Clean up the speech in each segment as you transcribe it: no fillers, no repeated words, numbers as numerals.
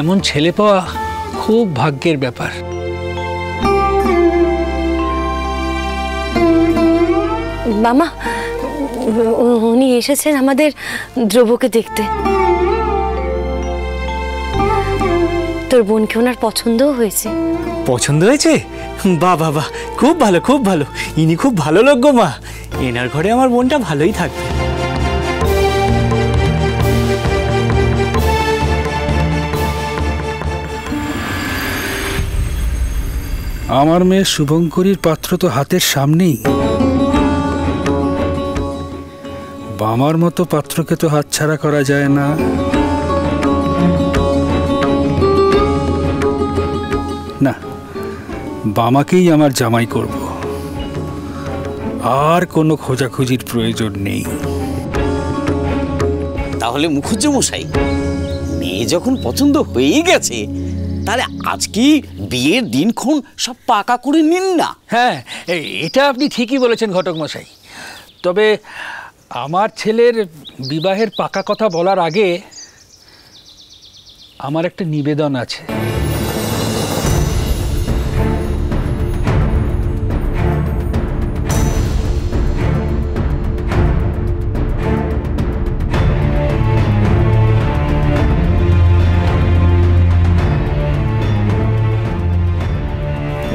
এমন ছেলে পাওয়া খুব ভাগ্যের ব্যাপার। মামা, উনি এসেছেন আমাদের ধ্রুবকে দেখতে। তোর বোনকে ওনার পছন্দও হয়েছে। পছন্দ হয়েছে? বাহ বাহ বাহ, খুব ভালো খুব ভালো। ইনি খুব ভালো লোক গো মা। এনার ঘরে আমার বোনটা ভালোই থাকবে। আমার মেয়ে শুভঙ্করীর পাত্র তো হাতের সামনেই। বামার মতো পাত্রকে তো হাতছাড়া করা যায় না। না, বামাকেই আমার জামাই করব, আর কোনো খোঁজাখুঁজির প্রয়োজন নেই। তাহলে মুখুজ্জে মশাই, মেয়ে যখন পছন্দ হয়েই গেছে, তাহলে আজকে বিয়ের দিনক্ষণ সব পাকা করে নিন না। হ্যাঁ, এটা আপনি ঠিকই বলেছেন ঘটক মশাই। তবে আমার ছেলের বিবাহের পাকা কথা বলার আগে আমার একটা নিবেদন আছে।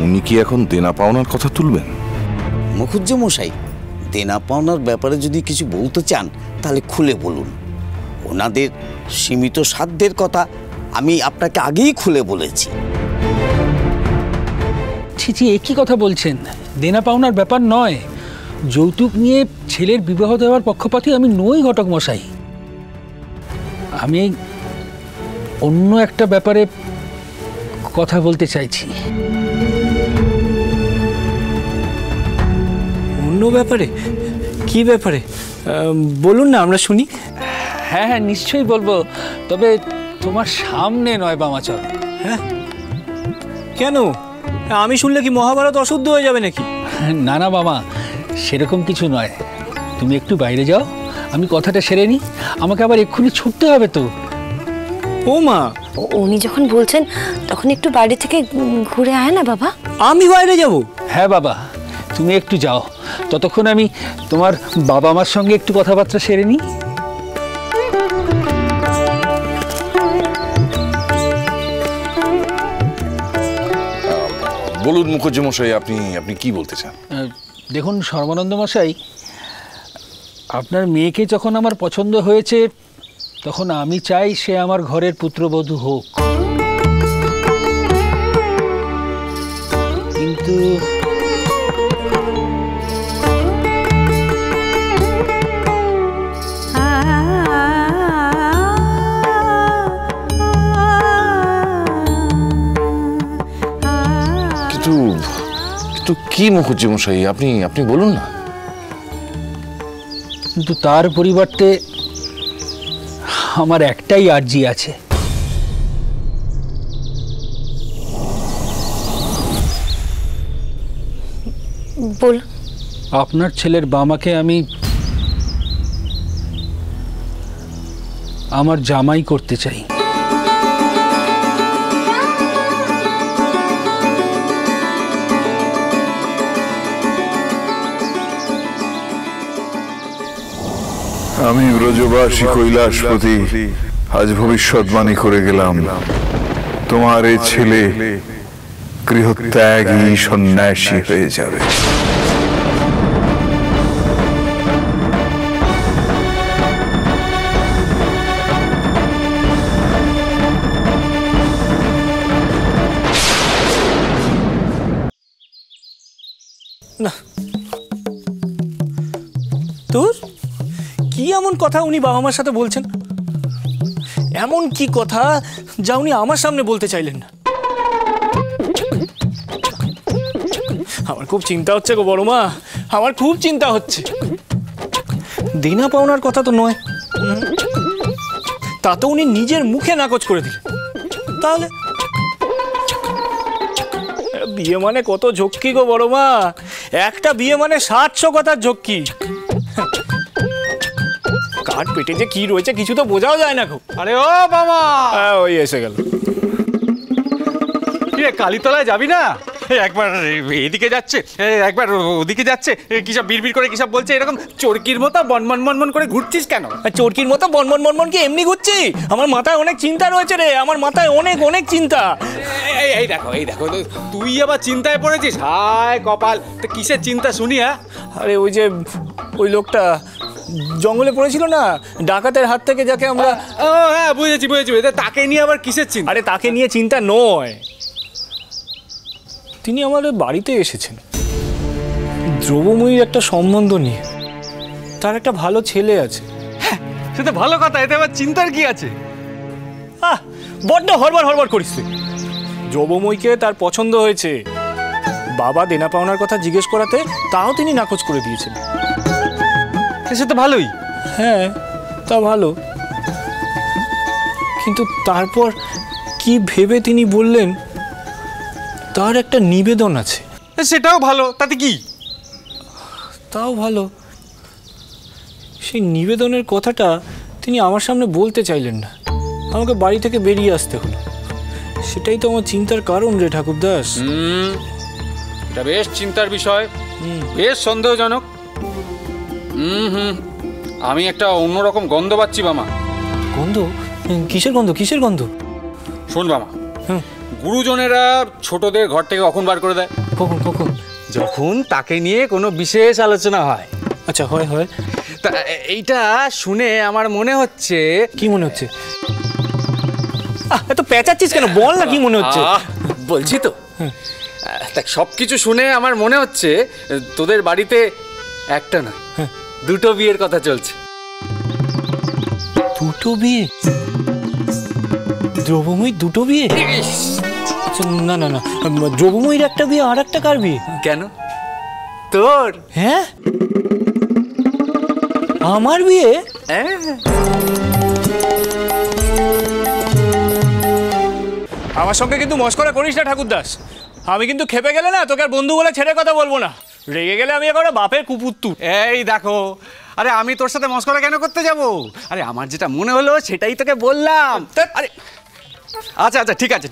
উনি কি এখন দেনা পাওনার কথা তুলবেন? মুখুজ্জে মশাই, দেনা পাওনার ব্যাপারে যদি কিছু বলতে চান তাহলে খুলে বলুন। ওনাদের সীমিত সাধ্যের কথা আমি আপনাকে আগেই খুলে বলেছি। ছি, একই কথা বলছেন? দেনা পাওনার ব্যাপার নয়। যৌতুক নিয়ে ছেলের বিবাহ দেওয়ার পক্ষপাতী আমি নই ঘটক মশাই। আমি অন্য একটা ব্যাপারে কথা বলতে চাইছি। অন্য ব্যাপারে? কি ব্যাপারে বলুন না, আমরা শুনি। হ্যাঁ হ্যাঁ, নিশ্চয়ই বলবো, তবে তোমার সামনে নয় বামাচল। হ্যাঁ, কেন? আমি শুনলে কি মহাভারত অশুদ্ধ হয়ে যাবে নাকি? না না বাবা, সেরকম কিছু নয়। তুমি একটু বাইরে যাও, আমি কথাটা সেরে নিই। আমাকে আবার এক্ষুনি ছুটতে হবে তো। ও মা, উনি যখন বলছেন তখন একটু বাইরে থেকে ঘুরে আয় না বাবা। আমি বাইরে যাব? হ্যাঁ বাবা, তুমি একটু যাও, ততক্ষণ আমি তোমার বাবা মার সঙ্গে একটু কথাবার্তা সেরে নিই। বলুন মুখুজ্জে মশাই, আপনি কি বলতে চান? দেখুন সর্বানন্দ মশাই, আপনার মেয়েকে যখন আমার পছন্দ হয়েছে, তখন আমি চাই সে আমার ঘরের পুত্রবধূ হোক। কিন্তু কি মুখুজ্জে মশাই, আপনি বলুন না। কিন্তু তার পরিবর্তে আমার একটাই আর্জি আছে। বল। আপনার ছেলের বামাকে আমি আমার জামাই করতে চাই। আমি ব্রজবাসী কৈলাসপতি আজ ভবিষ্যৎবাণী করে গেলাম, তোমার এই ছেলে গৃহত্যাগী সন্ন্যাসী হয়ে যাবে। না, তোর কি এমন কথা উনি বাবা মার সাথে বলছেন? এমন কি কথা যা উনি আমার সামনে বলতে চাইলেন না? আমার খুব চিন্তা হচ্ছে গো বড় মা, আমার খুব চিন্তা হচ্ছে। দেনা পাওনার কথা তো নয়, তা তো উনি নিজের মুখে নাকচ করে দিলেন। তাহলে বিয়ে মানে কত ঝক্কি গো বড় মা, একটা বিয়ে মানে 700 কথার ঝক্কি। কার পেটে যে কি রয়েছে কিছু তো বোঝাও যায় না গো। আরে ও বাবা, ওই এসে গেল। কালীতলায় যাবি না? একবার এদিকে যাচ্ছে, একবার ওদিকে যাচ্ছে, কিসব বিড়বিড় করে কিসব বলছে, এরকম চরকির মতো বনবন বনবন করে ঘুরছিস কেন? চরকির মতো বনবন বনবন কি এমনি ঘুরছি? আমার মাথায় অনেক চিন্তা রয়েছে রে, আমার মাথায় অনেক অনেক চিন্তা। এই দেখো তুই আবার চিন্তায় পড়েছিস? হায় কপাল, তো কিসের চিন্তা শুনি? আরে ওই যে ওই লোকটা জঙ্গলে পড়েছিল না, ডাকাতের হাত থেকে, যাকে আমরা। ও হ্যাঁ, বুঝেছি। তাকে নিয়ে আবার কিসের চিন্তা? আরে তাকে নিয়ে চিন্তা নয়, তিনি আমাদের বাড়িতে এসেছেন দ্রব্যময়ীর একটা সম্বন্ধ নিয়ে। তার একটা ভালো ছেলে আছে। হ্যাঁ, সে তো ভালো কথা, এতে আবার চিন্তার কি আছে? বড্ড হড়বড় করিস তুই। দ্রব্যময়ীকে তার পছন্দ হয়েছে। বাবা দেনা পাওনার কথা জিজ্ঞেস করাতে তাও তিনি নাকচ করে দিয়েছেন। সে তো ভালোই। হ্যাঁ, তা ভালো, কিন্তু তারপর কি ভেবে তিনি বললেন তার একটা নিবেদন আছে। সেটাও ভালো, তাতে কি? তাও ভালো। সেই নিবেদনের কথাটা তিনি আমার সামনে বলতে চাইলেন না, আমাকে বাড়ি থেকে বেরিয়ে আসতে হলো। সেটাই তো আমার চিন্তার কারণ রে ঠাকুরদাস। এটা বেশ চিন্তার বিষয়, বেশ সন্দেহজনক। আমি একটা অন্যরকম গন্ধ পাচ্ছি বামা। গন্ধ? কিসের গন্ধ? কিসের গন্ধ? শোন বামা, গুরুজনেরা ছোটদের ঘর থেকে কখন বার করে দেয়? কখন কখন? যখন তাকে নিয়ে কোনো বিশেষ আলোচনা হয়। আচ্ছা, হয় হয়। তা এইটা শুনে আমার মনে হচ্ছে। কি মনে হচ্ছে? এত পেঁচাচ্ছিস কেন? বল না কি মনে হচ্ছে। বলছি তো, দেখ, সব কিছু শুনে আমার মনে হচ্ছে তোদের বাড়িতে একটা না, দুটো বিয়ের কথা চলছে। দুটো বিয়ে? দ্রব্যময়ী দুটো বিয়ে? আচ্ছা, না না না, দ্রব্যময়ীর একটা বিয়ে, আর একটা কার বিয়ে? কেন? তোর। হ্যাঁ, আমার বিয়ে? আমার সঙ্গে কিন্তু মস্করা করিস না ঠাকুরদাস। আমি কিন্তু খেপে গেলে না তোকে আর বন্ধু বলে ছেড়ে কথা বলবো না। রেগে গেলে আমি এখন বাপের কুপুত্তু। এই দেখো, আরে আমি তোর সাথে মস্করা কেন করতে যাব? আরে আমার যেটা মনে হলো সেটাই তোকে বললাম। আরে আচ্ছা, ঠিক আছে।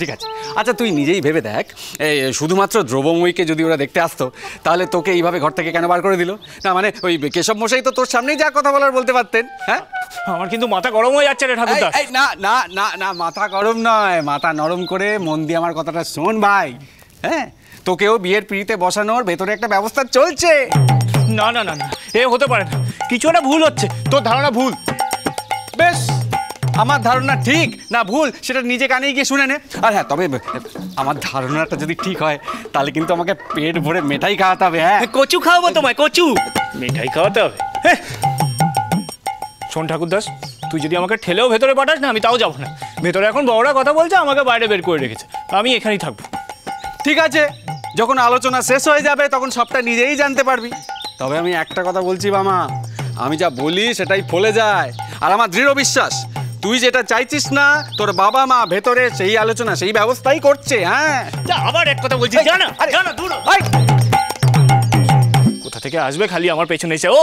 আচ্ছা, তুই নিজেই ভেবে দেখ, এই শুধুমাত্র দ্রব্যময়ীকে যদি ওরা দেখতে আসতো, তাহলে তোকে এইভাবে ঘর থেকে কেন বার করে দিল? না মানে ওই কেশব মশাই তো তোর সামনেই যা কথা বলার বলতে পারতেন। হ্যাঁ, আমার কিন্তু মাথা গরম হয়ে যাচ্ছে রে ঠাকুরদাস। না, মাথা গরম নয়, মাথা নরম করে মন দিয়ে আমার কথাটা শোন ভাই। হ্যাঁ, তোকেও বিয়ের পিড়িতে বসানোর ভেতরে একটা ব্যবস্থা চলছে। না না না না, এ হতে পারে না, কিছু একটা ভুল হচ্ছে। তোর ধারণা ভুল। বেশ, আমার ধারণা ঠিক না ভুল সেটা নিজে কানেই গিয়ে শুনে নে। আর হ্যাঁ, তবে আমার ধারণাটা যদি ঠিক হয় তাহলে কিন্তু আমাকে পেট ভরে মিঠাই খাওয়াতে হবে। হ্যাঁ, কচু খাওয়াবো তোমায়, কচু মিঠাই খাওয়াতে হবে। শোন ঠাকুরদাস, তুই যদি আমাকে ঠেলেও ভেতরে পাঠাস না, আমি তাও যাবো না। ভেতরে এখন বড়রা কথা বলছে, আমাকে বাইরে বের করে রেখেছে, আমি এখানেই থাকবো। ঠিক আছে, যখন আলোচনা শেষ হয়ে যাবে তখন সবটা নিজেই জানতে পারবি। তবে আমি একটা কথা বলছি বামা, আমি যা বলি সেটাই ফলে যায়। আর আমার দৃঢ় বিশ্বাস, তুই যেটা চাইছিস না, তোর বাবা মা ভেতরে সেই আলোচনা, সেই ব্যবস্থাই করছে। হ্যাঁ, আবার এক কথা বলছি, জানা দূর। কোথা থেকে আসবে খালি আমার পেছনে এসে ও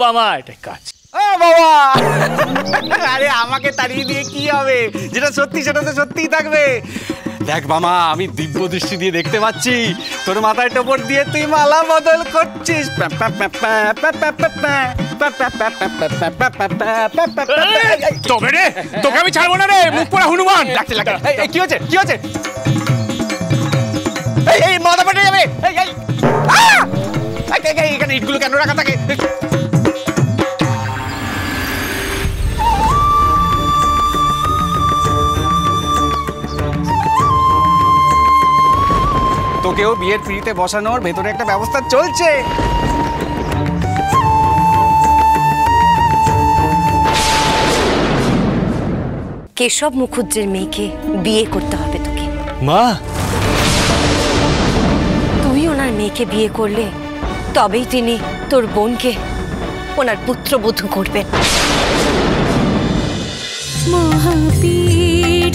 বামা, এটাই কাজ। ও বাবা, আরে আমাকে তাড়িয়ে দিয়ে কি হবে? যেটা সত্যি সেটা তো সত্যিই থাকবে। দেখ বামা, আমি দিব্য দৃষ্টি দিয়ে দেখতে পাচ্ছি তোর মাথায় টোপর দিয়ে তুই মালা বদল করছিস। তবে রে, তোকে আমি ছাড়বো না রে, মুখ পড়া হনুমান। কি হচ্ছে? এই মাথা ফেটে যাবে। এখানে ইটগুলো কেন রাখা থাকে? তোকেও বিয়ের পিড়িতে বসানোর ভেতরে একটা ব্যবস্থা চলছে। কেশব মুখুজ্জের মেয়েকে বিয়ে করতে হবে তোকে। মা, তুই ওনার মেয়েকে বিয়ে করলে তবেই তিনি তোর বোনকে ওনার পুত্রবধূ করবেন। মহাপীঠ